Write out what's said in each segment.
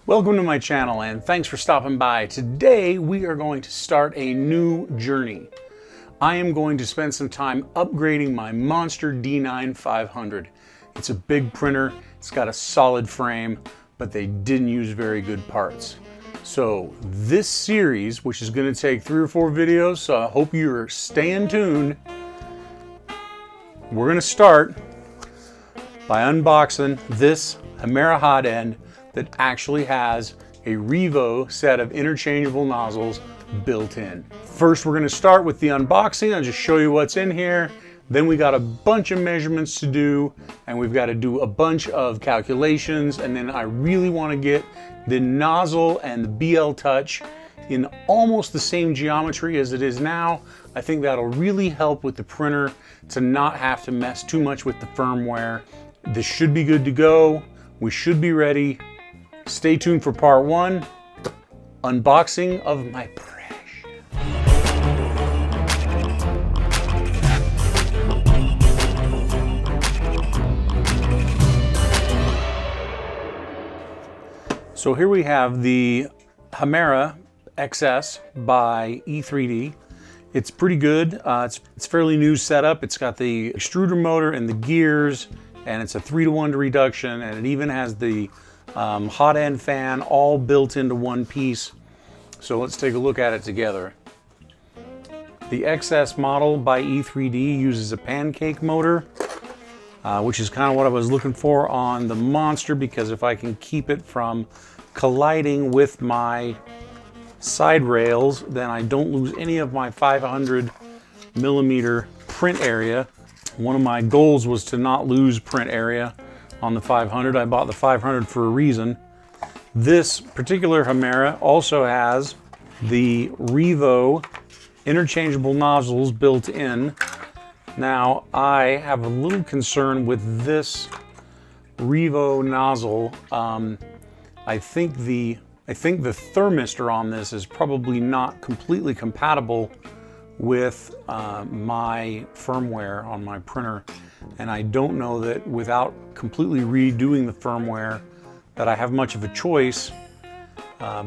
Welcome to my channel and thanks for stopping by. Today we are going to start a new journey. I am going to spend some time upgrading my monster D9-500. It's a big printer, it's got a solid frame, but they didn't use very good parts. So this series, which is going to take 3 or 4 videos, so I hope you're staying tuned. We're going to start by unboxing this Hemera hot end that actually has a Revo set of interchangeable nozzles built in. First, we're going to start with the unboxing. I'll just show you what's in here. Then we got a bunch of measurements to do, and we've got to do a bunch of calculations, and then I really want to get the nozzle and the BL Touch in almost the same geometry as it is now. I think that'll really help with the printer to not have to mess too much with the firmware. This should be good to go. We should be ready. Stay tuned for part 1, unboxing of my trash. So here we have the Hemera SX by E3D. It's pretty good. It's fairly new setup. It's got the extruder motor and the gears, and it's a 3-to-1 reduction, and it even has the hot end fan all built into one piece. So let's take a look at it together. The XS model by E3D uses a pancake motor, which is kind of what I was looking for on the Monster, because if I can keep it from colliding with my side rails, then I don't lose any of my 500mm print area. One of my goals was to not lose print area on the 500. I bought the 500 for a reason. This particular Hemera also has the Revo interchangeable nozzles built in. Now, I have a little concern with this Revo nozzle. I think the thermistor on this is probably not completely compatible with my firmware on my printer, and I don't know that without completely redoing the firmware that I have much of a choice,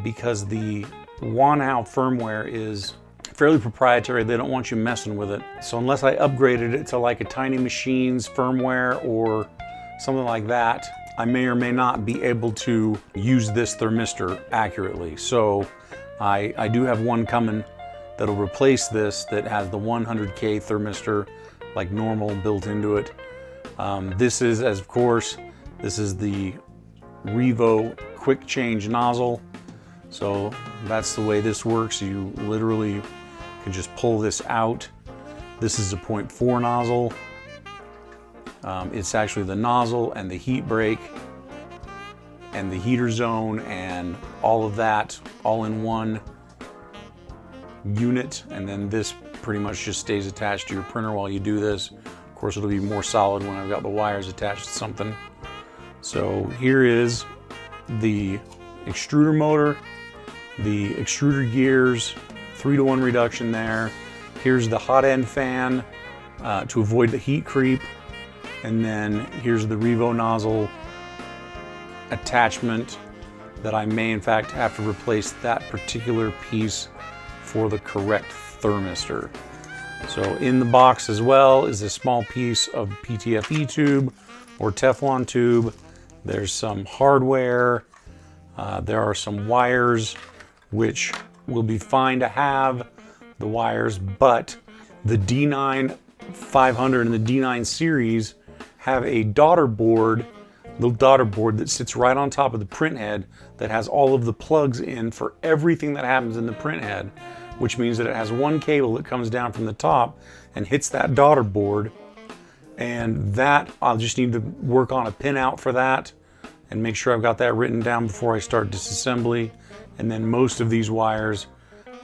because the Wanhao firmware is fairly proprietary. They don't want you messing with it. So unless I upgraded it to like a Tiny Machines firmware or something like that, I may or may not be able to use this thermistor accurately. So I do have one coming that'll replace this that has the 100K thermistor like normal built into it. This is, of course, this is the Revo quick change nozzle. So that's the way this works. You literally can just pull this out. This is a 0.4 nozzle. It's actually the nozzle and the heat break and the heater zone and all of that all in one unit, and then this pretty much just stays attached to your printer while you do this. Of course, it'll be more solid when I've got the wires attached to something. So here is the extruder motor, the extruder gears, 3-to-1 reduction there. Here's the hot end fan to avoid the heat creep. And then here's the Revo nozzle attachment that I may in fact have to replace that particular piece for the correct thermistor. So in the box as well is a small piece of PTFE tube or Teflon tube. There's some hardware. There are some wires, which will be fine to have the wires, but the D9-500 and the D9 series have a little daughter board that sits right on top of the print head that has all of the plugs in for everything that happens in the print head, which means that it has one cable that comes down from the top and hits that daughter board, and that I'll just need to work on a pinout for that and make sure I've got that written down before I start disassembly. And then most of these wires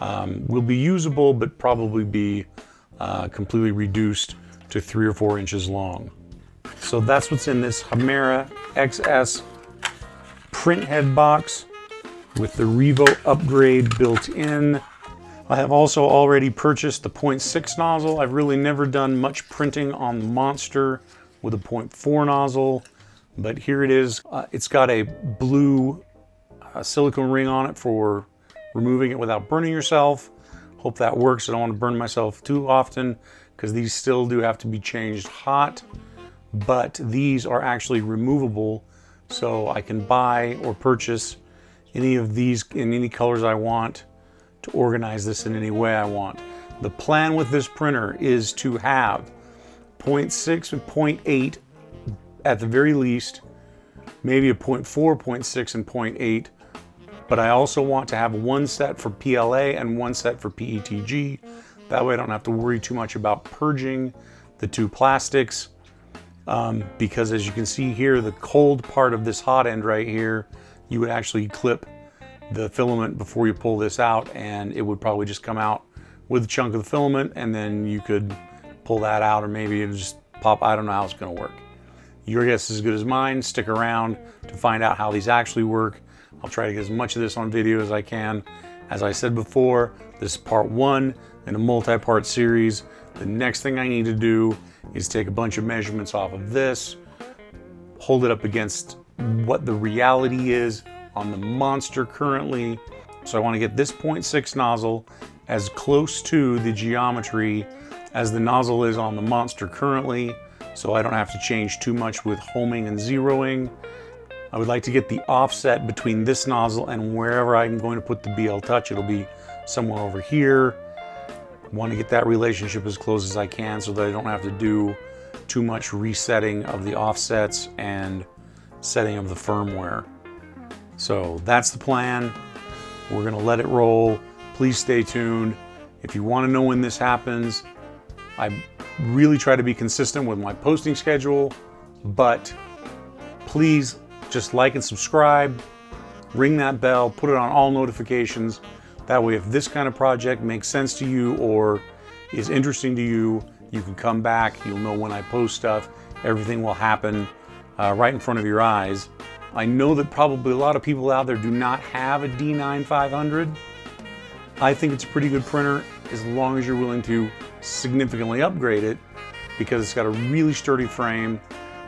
will be usable, but probably be completely reduced to 3 or 4 inches long. So that's what's in this Hemera SX print head box with the Revo upgrade built in. I have also already purchased the 0.6 nozzle. I've really never done much printing on the Monster with a 0.4 nozzle, but here it is. It's got a blue a silicone ring on it for removing it without burning yourself. Hope that works. I don't want to burn myself too often because these still do have to be changed hot, but these are actually removable, so I can buy or purchase any of these in any colors I want to organize this in any way I want. The plan with this printer is to have 0.6 and 0.8 at the very least, maybe a 0.4, 0.6, and 0.8, but I also want to have one set for PLA and one set for PETG. That way I don't have to worry too much about purging the two plastics, because as you can see here, the cold part of this hot end right here, you would actually clip the filament before you pull this out, and it would probably just come out with a chunk of the filament, and then you could pull that out, or maybe it'll just pop. I don't know how it's going to work. Your guess is as good as mine. Stick around to find out how these actually work. I'll try to get as much of this on video as I can. As I said before, this is part one in a multi-part series. The next thing I need to do is take a bunch of measurements off of this, hold it up against what the reality is on the Monster currently. So I want to get this 0.6 nozzle as close to the geometry as the nozzle is on the Monster currently, so I don't have to change too much with homing and zeroing. I would like to get the offset between this nozzle and wherever I'm going to put the BL Touch. It'll be somewhere over here. I want to get that relationship as close as I can so that I don't have to do too much resetting of the offsets and setting of the firmware. So that's the plan. We're going to let it roll. Please stay tuned. If you want to know when this happens, I really try to be consistent with my posting schedule, but please just like and subscribe, ring that bell, put it on all notifications. That way, if this kind of project makes sense to you or is interesting to you, you can come back. You'll know when I post stuff. Everything will happen right in front of your eyes. I know that probably a lot of people out there do not have a D9-500. I think it's a pretty good printer as long as you're willing to significantly upgrade it, because it's got a really sturdy frame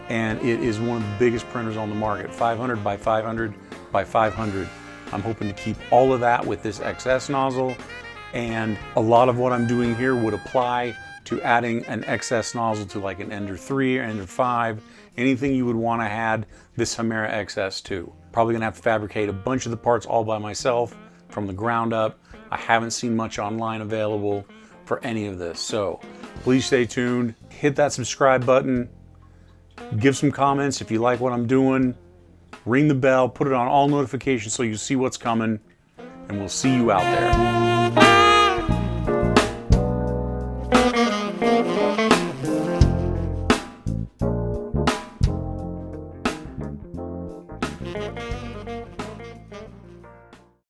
and it is one of the biggest printers on the market. 500 by 500 by 500. I'm hoping to keep all of that with this XS nozzle, and a lot of what I'm doing here would apply to adding an XS nozzle to like an Ender 3 or Ender 5, anything you would want to add this Hemera XS to. Probably gonna have to fabricate a bunch of the parts all by myself from the ground up. I haven't seen much online available for any of this, so please stay tuned. Hit that subscribe button, give some comments if you like what I'm doing, ring the bell, put it on all notifications so you see what's coming, and we'll see you out there.